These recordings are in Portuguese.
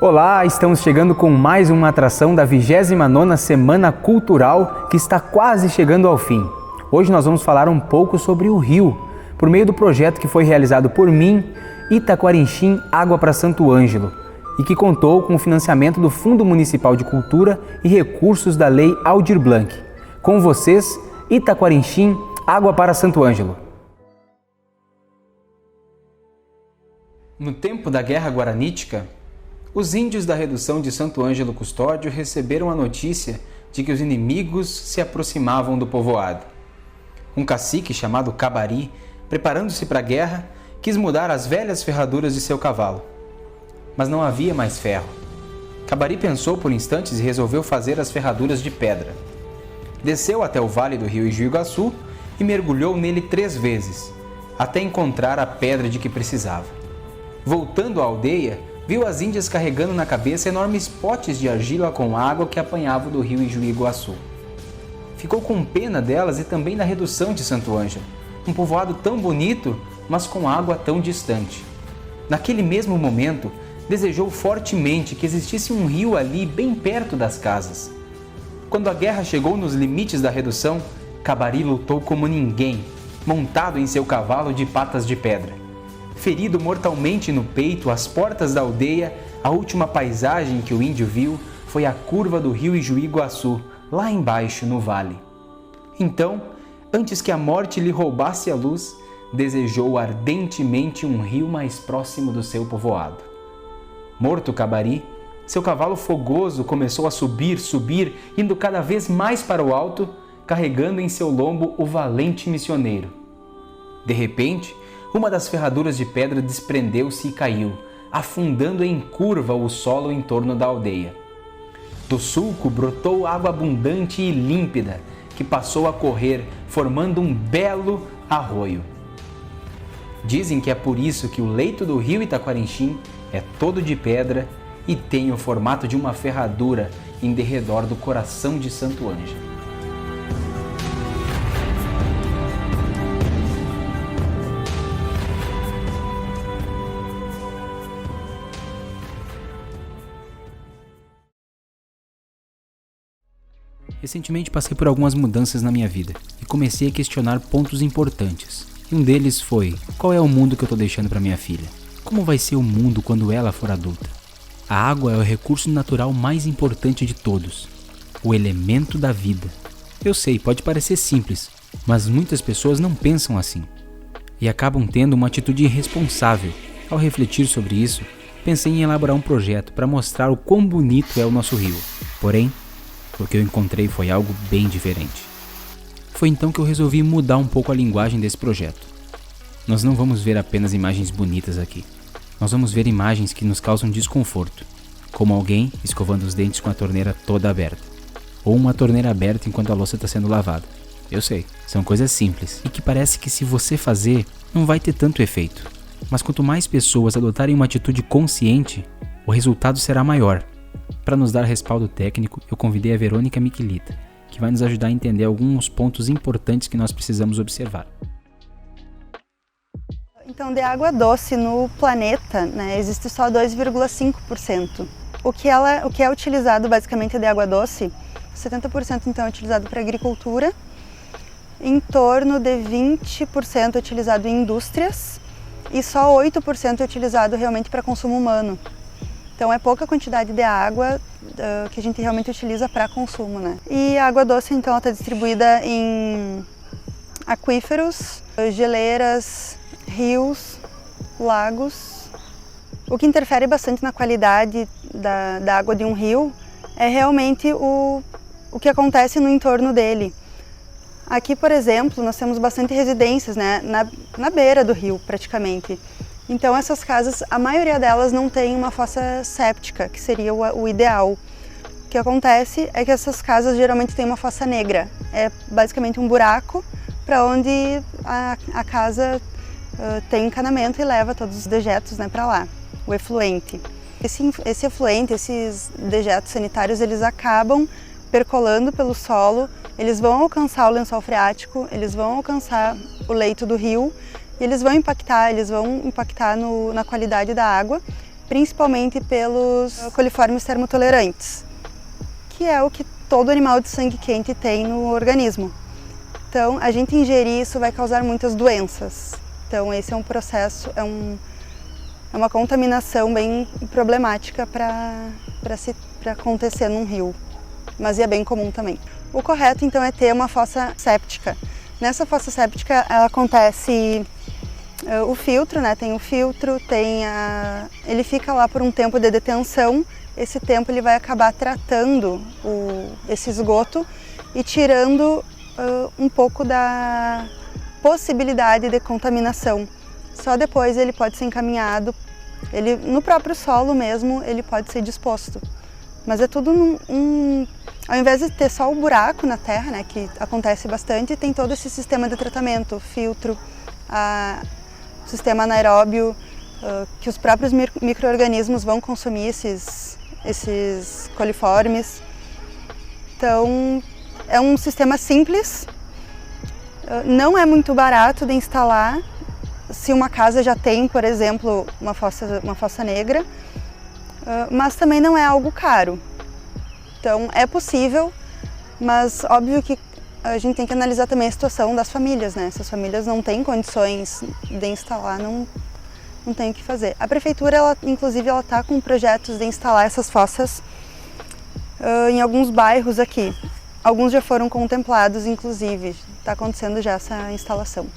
Olá, estamos chegando com mais uma atração da 29ª Semana Cultural, que está quase chegando ao fim. Hoje nós vamos falar um pouco sobre o rio, por meio do projeto que foi realizado por mim, Itaquarinchim Água para Santo Ângelo, e que contou com o financiamento do Fundo Municipal de Cultura e recursos da Lei Aldir Blanc. Com vocês, Itaquarinchim Água para Santo Ângelo. No tempo da Guerra Guaranítica, os índios da redução de Santo Ângelo Custódio receberam a notícia de que os inimigos se aproximavam do povoado. Um cacique chamado Cabari, preparando-se para a guerra, quis mudar as velhas ferraduras de seu cavalo. Mas não havia mais ferro. Cabari pensou por instantes e resolveu fazer as ferraduras de pedra. Desceu até o vale do rio Ijuiguaçu e mergulhou nele 3 vezes, até encontrar a pedra de que precisava. Voltando à aldeia, viu as índias carregando na cabeça enormes potes de argila com água que apanhavam do rio Ijuiguaçu. Ficou com pena delas e também da redução de Santo Ângelo, um povoado tão bonito, mas com água tão distante. Naquele mesmo momento, desejou fortemente que existisse um rio ali bem perto das casas. Quando a guerra chegou nos limites da redução, Cabari lutou como ninguém, montado em seu cavalo de patas de pedra. Ferido mortalmente no peito, às portas da aldeia, a última paisagem que o índio viu foi a curva do rio Ijuiguaçu, lá embaixo no vale. Então, antes que a morte lhe roubasse a luz, desejou ardentemente um rio mais próximo do seu povoado. Morto Cabari, seu cavalo fogoso começou a subir, indo cada vez mais para o alto, carregando em seu lombo o valente missioneiro. De repente, uma das ferraduras de pedra desprendeu-se e caiu, afundando em curva o solo em torno da aldeia. Do sulco brotou água abundante e límpida, que passou a correr, formando um belo arroio. Dizem que é por isso que o leito do rio Itaquarinchim é todo de pedra e tem o formato de uma ferradura em derredor do coração de Santo Ângelo. Recentemente passei por algumas mudanças na minha vida e comecei a questionar pontos importantes. E um deles foi: qual é o mundo que eu estou deixando para minha filha? Como vai ser o mundo quando ela for adulta? A água é o recurso natural mais importante de todos, o elemento da vida. Eu sei, pode parecer simples, mas muitas pessoas não pensam assim e acabam tendo uma atitude irresponsável. Ao refletir sobre isso, pensei em elaborar um projeto para mostrar o quão bonito é o nosso rio. Porém, o que eu encontrei foi algo bem diferente. Foi então que eu resolvi mudar um pouco a linguagem desse projeto. Nós não vamos ver apenas imagens bonitas aqui. Nós vamos ver imagens que nos causam desconforto, como alguém escovando os dentes com a torneira toda aberta, ou uma torneira aberta enquanto a louça está sendo lavada. Eu sei, são coisas simples e que parece que se você fazer, não vai ter tanto efeito. Mas quanto mais pessoas adotarem uma atitude consciente, o resultado será maior. Para nos dar respaldo técnico, eu convidei a Verônica Miquelita, que vai nos ajudar a entender alguns pontos importantes que nós precisamos observar. Então, de água doce no planeta, existe só 2,5%. O que é utilizado basicamente de água doce, 70% então é utilizado para agricultura, em torno de 20% é utilizado em indústrias e só 8% é utilizado realmente para consumo humano. Então é pouca quantidade de água que a gente realmente utiliza para consumo, E a água doce então está distribuída em aquíferos, geleiras, rios, lagos. O que interfere bastante na qualidade da água de um rio é realmente o que acontece no entorno dele. Aqui, por exemplo, nós temos bastante residências, na beira do rio, praticamente. Então essas casas, a maioria delas não tem uma fossa séptica, que seria o ideal. O que acontece é que essas casas geralmente têm uma fossa negra. É basicamente um buraco para onde a casa tem encanamento e leva todos os dejetos para lá, o efluente. Esse efluente, esses dejetos sanitários, eles acabam percolando pelo solo, eles vão alcançar o lençol freático, eles vão alcançar o leito do rio e eles vão impactar na qualidade da água principalmente pelos coliformes termotolerantes, que é o que todo animal de sangue quente tem no organismo. Então, a gente ingerir isso vai causar muitas doenças. Então, esse é um processo, é uma contaminação bem problemática para acontecer num rio, mas é bem comum também. O correto, então, é ter uma fossa séptica. Nessa fossa séptica, ela acontece o filtro, né? Tem o filtro, ele fica lá por um tempo de detenção. Esse tempo ele vai acabar tratando esse esgoto e tirando um pouco da possibilidade de contaminação. Só depois ele pode ser encaminhado, no próprio solo mesmo ele pode ser disposto. Mas é tudo ao invés de ter só o buraco na terra, né, que acontece bastante, tem todo esse sistema de tratamento, filtro, o sistema anaeróbio, que os próprios micro-organismos vão consumir esses coliformes. Então, é um sistema simples, não é muito barato de instalar. Se uma casa já tem, por exemplo, uma fossa negra, mas também não é algo caro. Então, é possível, mas óbvio que a gente tem que analisar também a situação das famílias, né? Se as famílias não têm condições de instalar, não tem o que fazer. A prefeitura, inclusive, ela está com projetos de instalar essas fossas em alguns bairros aqui. Alguns já foram contemplados, inclusive. Está acontecendo já essa instalação.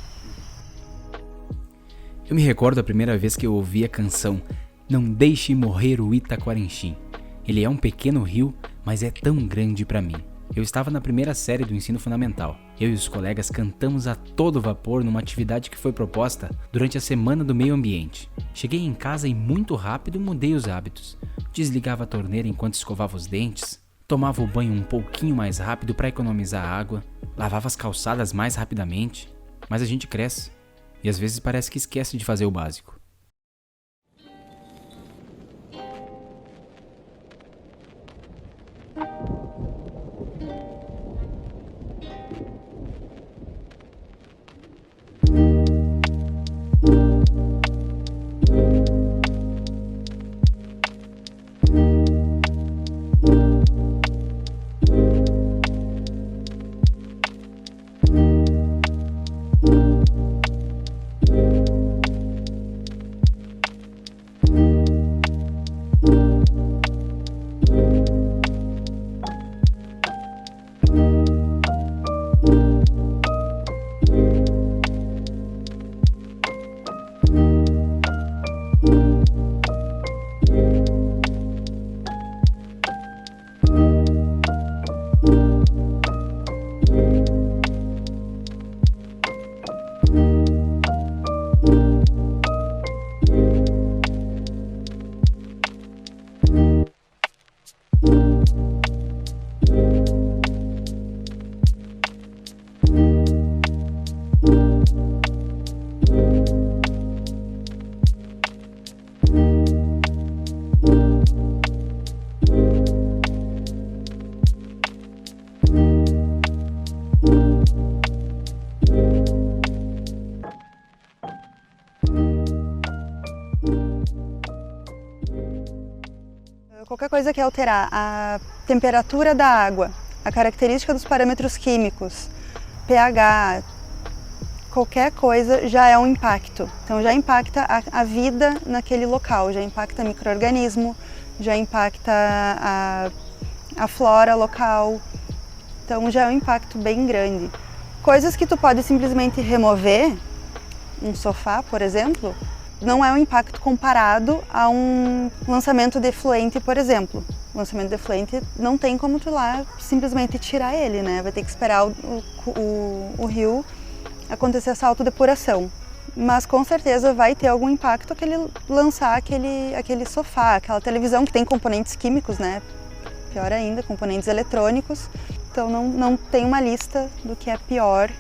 Eu me recordo a primeira vez que eu ouvi a canção Não Deixe Morrer o Itaquarenchim. Ele é um pequeno rio, mas é tão grande para mim. Eu estava na primeira série do ensino fundamental. Eu e os colegas cantamos a todo vapor numa atividade que foi proposta durante a Semana do Meio Ambiente. Cheguei em casa e muito rápido mudei os hábitos. Desligava a torneira enquanto escovava os dentes, tomava o banho um pouquinho mais rápido para economizar água, lavava as calçadas mais rapidamente. Mas a gente cresce e às vezes parece que esquece de fazer o básico. Qualquer coisa que alterar a temperatura da água, a característica dos parâmetros químicos, pH, qualquer coisa já é um impacto. Então já impacta a vida naquele local, já impacta micro-organismo, já impacta a flora local. Então já é um impacto bem grande. Coisas que tu pode simplesmente remover, um sofá, por exemplo, não é um impacto comparado a um lançamento de efluente, por exemplo. O lançamento de efluente não tem como tu lá simplesmente tirar ele, né? Vai ter que esperar o rio acontecer essa autodepuração. Mas com certeza vai ter algum impacto lançar aquele sofá, aquela televisão que tem componentes químicos, né? Pior ainda, componentes eletrônicos. Então não tem uma lista do que é pior.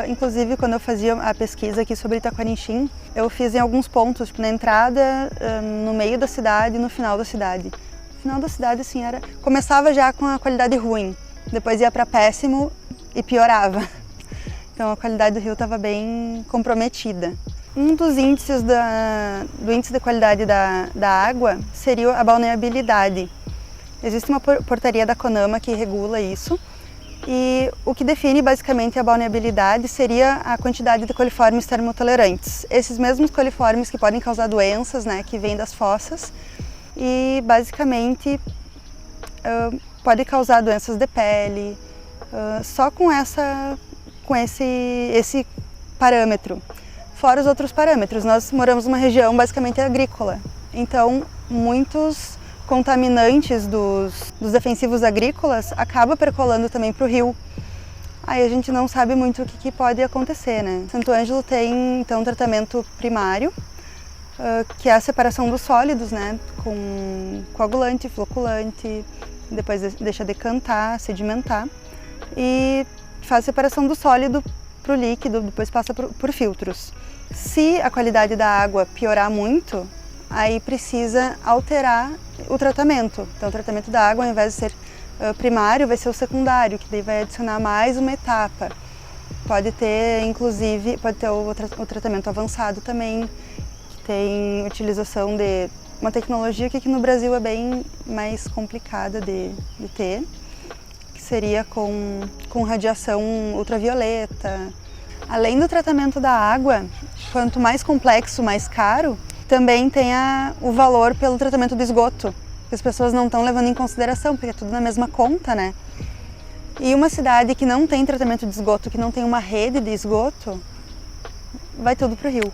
Inclusive, quando eu fazia a pesquisa aqui sobre Itaquarenchim, eu fiz em alguns pontos, tipo na entrada, no meio da cidade e no final da cidade. No final da cidade, assim, começava já com a qualidade ruim, depois ia para péssimo e piorava. Então a qualidade do rio estava bem comprometida. Um dos índices do índice de qualidade da água seria a balneabilidade. Existe uma portaria da CONAMA que regula isso, e o que define basicamente a balneabilidade seria a quantidade de coliformes termotolerantes. Esses mesmos coliformes que podem causar doenças, né, que vêm das fossas, e basicamente pode causar doenças de pele, só com esse parâmetro. Fora os outros parâmetros, nós moramos numa região basicamente agrícola, então muitos contaminantes dos defensivos agrícolas acabam percolando também para o rio. Aí a gente não sabe muito o que pode acontecer, né? Santo Ângelo tem então um tratamento primário, que é a separação dos sólidos, né? Com coagulante, floculante, depois deixa decantar, sedimentar e faz a separação do sólido para o líquido, depois passa por filtros. Se a qualidade da água piorar muito, aí precisa alterar o tratamento. Então o tratamento da água, ao invés de ser primário, vai ser o secundário, que daí vai adicionar mais uma etapa. Pode ter, inclusive, o tratamento avançado também, que tem utilização de uma tecnologia que aqui no Brasil é bem mais complicada de ter, que seria com radiação ultravioleta. Além do tratamento da água, quanto mais complexo, mais caro, também tem o valor pelo tratamento do esgoto, que as pessoas não estão levando em consideração, porque é tudo na mesma conta, né? E uma cidade que não tem tratamento de esgoto, que não tem uma rede de esgoto, vai tudo para o rio.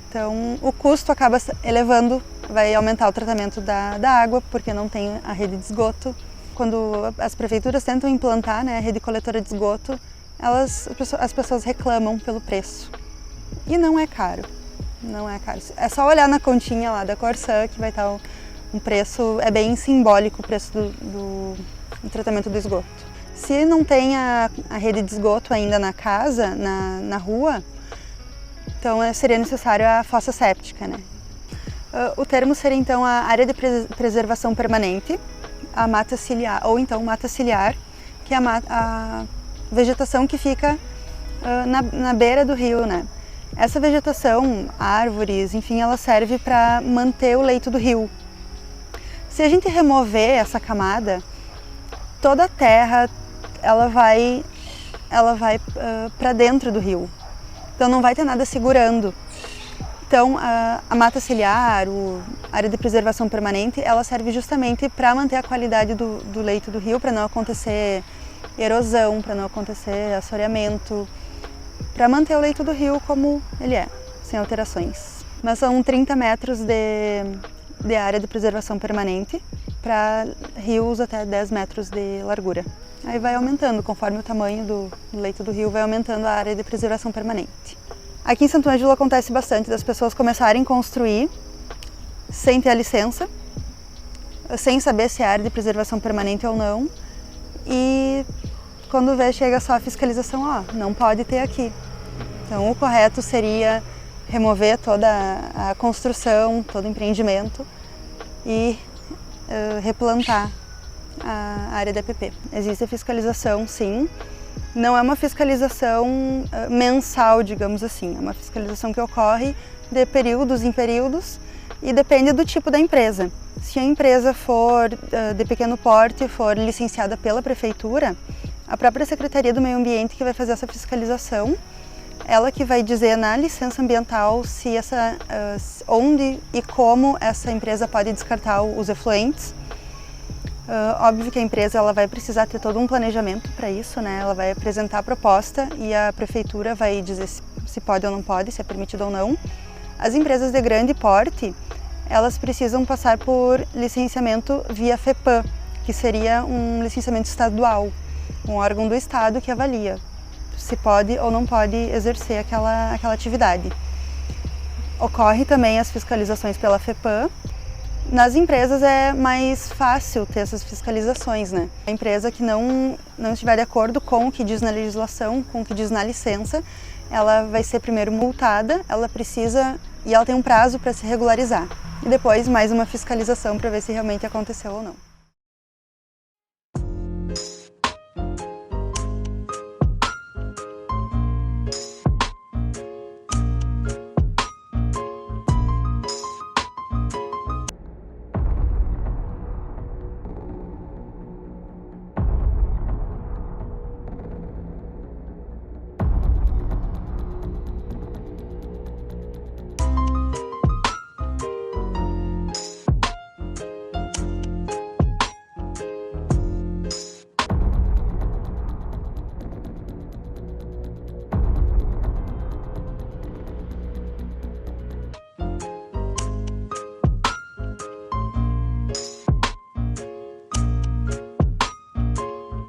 Então o custo acaba elevando, vai aumentar o tratamento da água, porque não tem a rede de esgoto. Quando as prefeituras tentam implantar, né, a rede coletora de esgoto, as pessoas reclamam pelo preço. E não é caro, não é caro. É só olhar na continha lá da Corsã que vai estar um preço, é bem simbólico o preço do tratamento do esgoto. Se não tem a rede de esgoto ainda na casa, na rua, então seria necessário a fossa séptica, né? O termo seria então a área de preservação permanente, a mata ciliar, ou então mata ciliar, que é a vegetação que fica na beira do rio, né? Essa vegetação, árvores, enfim, ela serve para manter o leito do rio. Se a gente remover essa camada, toda a terra ela vai para dentro do rio. Então não vai ter nada segurando. Então a mata ciliar, a área de preservação permanente, ela serve justamente para manter a qualidade do leito do rio, para não acontecer erosão, para não acontecer assoreamento, para manter o leito do rio como ele é, sem alterações. Mas são 30 metros de área de preservação permanente para rios até 10 metros de largura. Aí vai aumentando, conforme o tamanho do leito do rio, vai aumentando a área de preservação permanente. Aqui em Santo Ângelo acontece bastante das pessoas começarem a construir sem ter a licença, sem saber se é área de preservação permanente ou não, e quando chega só a fiscalização, não pode ter aqui. Então o correto seria remover toda a construção, todo o empreendimento e replantar a área da EPP. Existe a fiscalização, sim. Não é uma fiscalização mensal, digamos assim. É uma fiscalização que ocorre de períodos em períodos e depende do tipo da empresa. Se a empresa for de pequeno porte, for licenciada pela prefeitura, a própria Secretaria do Meio Ambiente que vai fazer essa fiscalização, ela que vai dizer na licença ambiental se onde e como essa empresa pode descartar os efluentes. Óbvio que a empresa ela vai precisar ter todo um planejamento para isso, né? Ela vai apresentar a proposta e a prefeitura vai dizer se pode ou não pode, se é permitido ou não. As empresas de grande porte, elas precisam passar por licenciamento via FEPAM, que seria um licenciamento estadual, um órgão do estado que avalia se pode ou não pode exercer aquela atividade. Ocorre também as fiscalizações pela FEPAM. Nas empresas é mais fácil ter essas fiscalizações, né? A empresa que não estiver de acordo com o que diz na legislação, com o que diz na licença, ela vai ser primeiro multada, ela tem um prazo para se regularizar. E depois mais uma fiscalização para ver se realmente aconteceu ou não.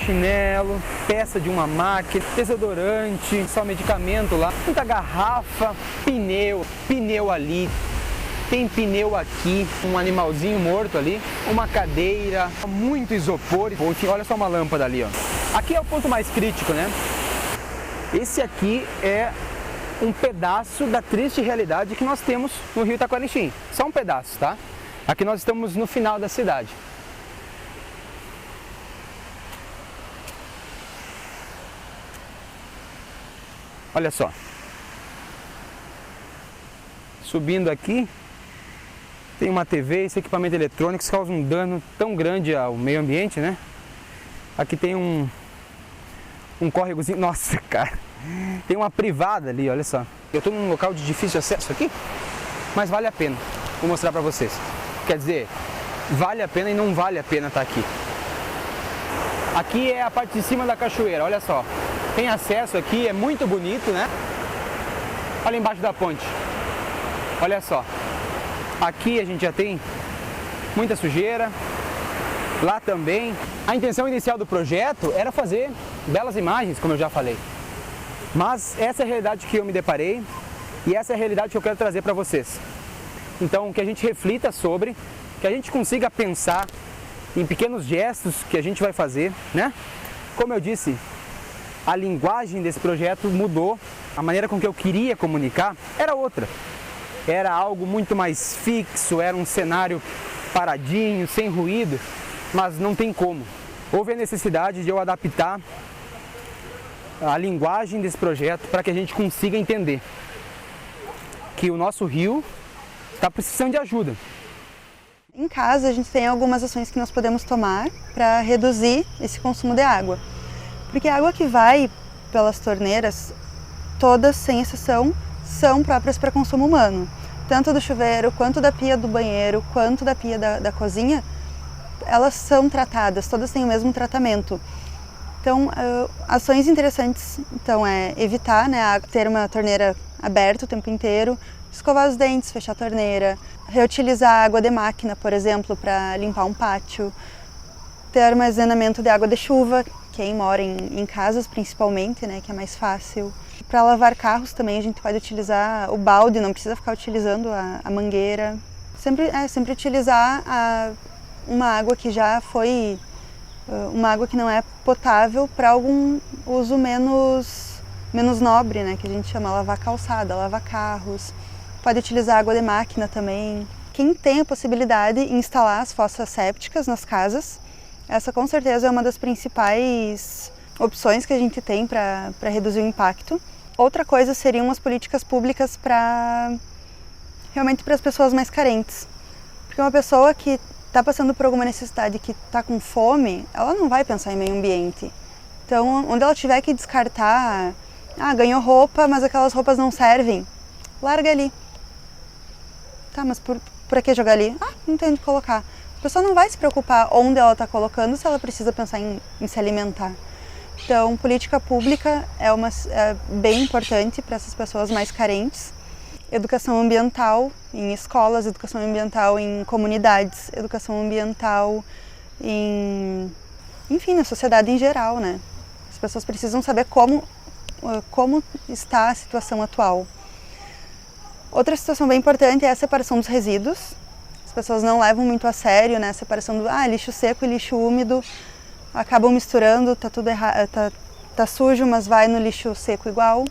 chinelo, peça de uma máquina, desodorante, só medicamento lá, muita garrafa, pneu ali, tem pneu aqui, um animalzinho morto ali, uma cadeira, muito isopor, enfim, olha só uma lâmpada ali, ó. Aqui é o ponto mais crítico, né? Esse aqui é um pedaço da triste realidade que nós temos no Rio Taquaritim. Só um pedaço, tá? Aqui nós estamos no final da cidade. Olha só. Subindo aqui, tem uma TV, esse equipamento eletrônico causa um dano tão grande ao meio ambiente, né? Aqui tem um córregozinho, nossa, cara, tem uma privada ali, olha só. Eu estou num local de difícil acesso aqui, mas vale a pena, vou mostrar para vocês. Quer dizer, vale a pena e não vale a pena estar aqui. Aqui é a parte de cima da cachoeira, olha só. Tem acesso aqui, é muito bonito, né? Olha embaixo da ponte, olha só. Aqui a gente já tem muita sujeira, lá também. A intenção inicial do projeto era fazer belas imagens, como eu já falei. Mas essa é a realidade que eu me deparei e essa é a realidade que eu quero trazer para vocês. Então, que a gente reflita sobre, que a gente consiga pensar em pequenos gestos que a gente vai fazer, né? Como eu disse, a linguagem desse projeto mudou, a maneira com que eu queria comunicar era outra. Era algo muito mais fixo, era um cenário paradinho, sem ruído, mas não tem como. Houve a necessidade de eu adaptar a linguagem desse projeto para que a gente consiga entender que o nosso rio está precisando de ajuda. Em casa, a gente tem algumas ações que nós podemos tomar para reduzir esse consumo de água. Porque a água que vai pelas torneiras, todas, sem exceção, são próprias para consumo humano. Tanto do chuveiro, quanto da pia do banheiro, quanto da pia da cozinha, elas são tratadas, todas têm o mesmo tratamento. Então, ações interessantes então, é evitar, né, ter uma torneira aberta o tempo inteiro, escovar os dentes, fechar a torneira, reutilizar água de máquina, por exemplo, para limpar um pátio, ter armazenamento de água de chuva, quem mora em casas principalmente, né, que é mais fácil. Para lavar carros também a gente pode utilizar o balde, não precisa ficar utilizando a mangueira. Sempre utilizar uma água que já foi, uma água que não é potável para algum uso menos nobre, né, que a gente chama lavar calçada, lavar carros. Pode utilizar água de máquina também. Quem tem a possibilidade de instalar as fossas sépticas nas casas, essa com certeza é uma das principais opções que a gente tem para reduzir o impacto. Outra coisa seriam as políticas públicas realmente para as pessoas mais carentes. Porque uma pessoa que está passando por alguma necessidade, que está com fome, ela não vai pensar em meio ambiente. Então, onde ela tiver que descartar, ganhou roupa, mas aquelas roupas não servem, larga ali. Tá, mas por que jogar ali? Não tem onde colocar. A pessoa não vai se preocupar onde ela está colocando se ela precisa pensar em se alimentar. Então, política pública é bem importante para essas pessoas mais carentes. Educação ambiental em escolas, educação ambiental em comunidades, educação ambiental enfim, na sociedade em geral, né? As pessoas precisam saber como está a situação atual. Outra situação bem importante é a separação dos resíduos. As pessoas não levam muito a sério, né? A separação do lixo seco e lixo úmido. Acabam misturando, tá tudo errado, tá sujo, mas vai no lixo seco igual.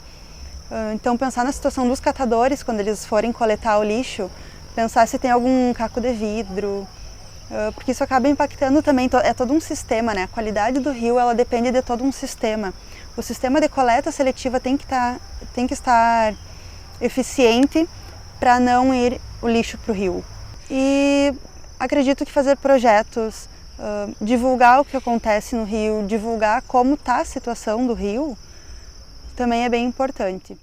Então pensar na situação dos catadores quando eles forem coletar o lixo, pensar se tem algum caco de vidro, porque isso acaba impactando também, é todo um sistema, né? A qualidade do rio, ela depende de todo um sistema. O sistema de coleta seletiva tem que estar eficiente para não ir o lixo para o rio. E acredito que fazer projetos, divulgar o que acontece no rio, divulgar como está a situação do rio, também é bem importante.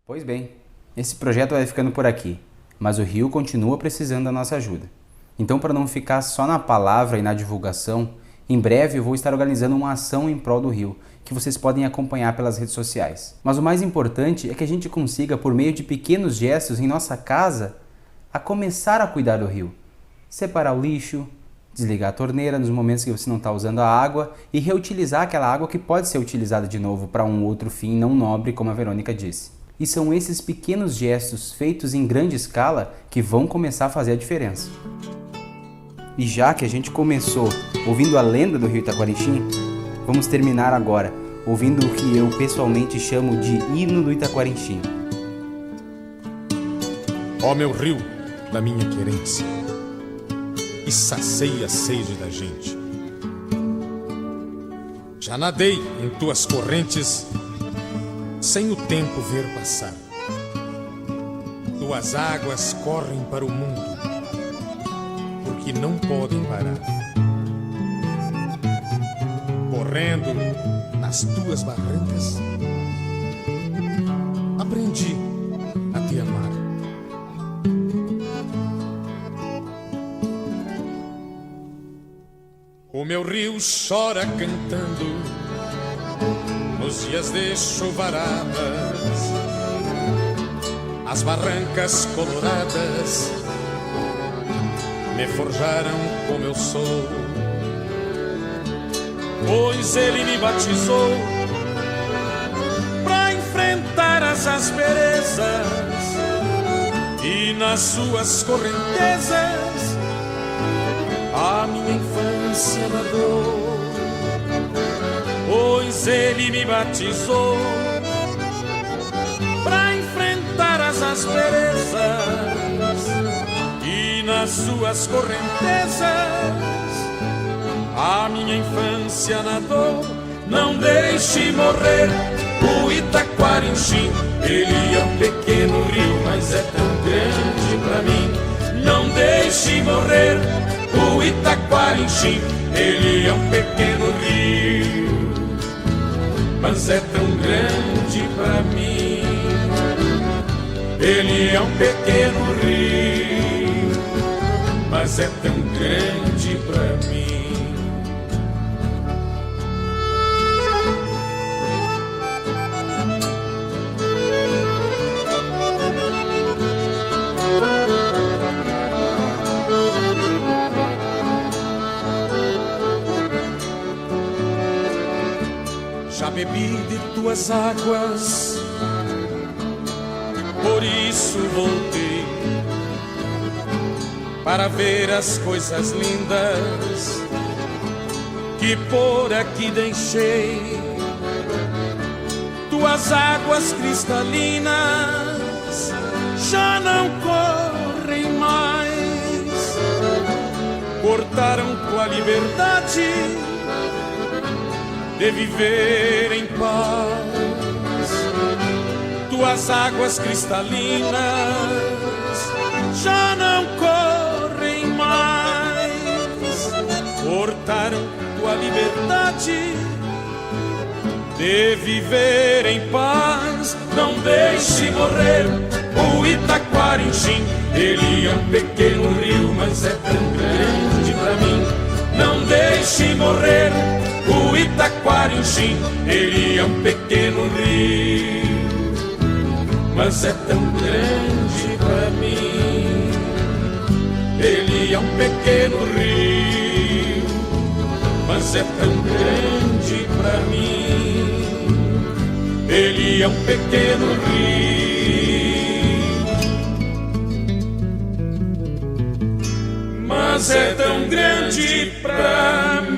Pois bem, esse projeto vai ficando por aqui, mas o rio continua precisando da nossa ajuda. Então, para não ficar só na palavra e na divulgação, em breve eu vou estar organizando uma ação em prol do rio, que vocês podem acompanhar pelas redes sociais. Mas o mais importante é que a gente consiga, por meio de pequenos gestos em nossa casa, a começar a cuidar do rio. Separar o lixo, desligar a torneira nos momentos que você não está usando a água e reutilizar aquela água que pode ser utilizada de novo para um outro fim não nobre, como a Verônica disse. E são esses pequenos gestos feitos em grande escala que vão começar a fazer a diferença. E já que a gente começou ouvindo a lenda do rio Itaquaritim, vamos terminar agora ouvindo o que eu pessoalmente chamo de hino do Itaquaritim. Ó meu rio da minha querência, e sacia a sede da gente. Já nadei em tuas correntes sem o tempo ver passar. Tuas águas correm para o mundo, porque não podem parar. Correndo nas tuas barrancas, aprendi a te amar. O meu rio chora cantando nos dias de chuvaradas. As barrancas coloradas me forjaram como eu sou, pois ele me batizou pra enfrentar as asperezas e nas suas correntezas a minha infância nadou. Pois ele me batizou pra enfrentar as asperezas e nas suas correntezas a minha infância nadou. Não deixe morrer o Itaquaritim, ele é um pequeno rio, mas é tão grande pra mim. Não deixe morrer o Itaquaritim, ele é um pequeno rio, mas é tão grande pra mim. Ele é um pequeno rio, mas é tão grande pra mim. Já bebi de tuas águas, por isso voltei para ver as coisas lindas que por aqui deixei. Tuas águas cristalinas já não correm mais, cortaram tua liberdade de viver em paz. Tuas águas cristalinas já não correm mais, cortaram tua liberdade de viver em paz. Não deixe morrer o Itaquaritim, ele é um pequeno rio, mas é tão grande pra mim. Não deixe morrer o Itaquaritim, ele é um pequeno rio, mas é tão grande pra mim. Ele é um pequeno rio, mas é tão grande pra mim. Ele é um pequeno rio, mas é tão grande pra mim.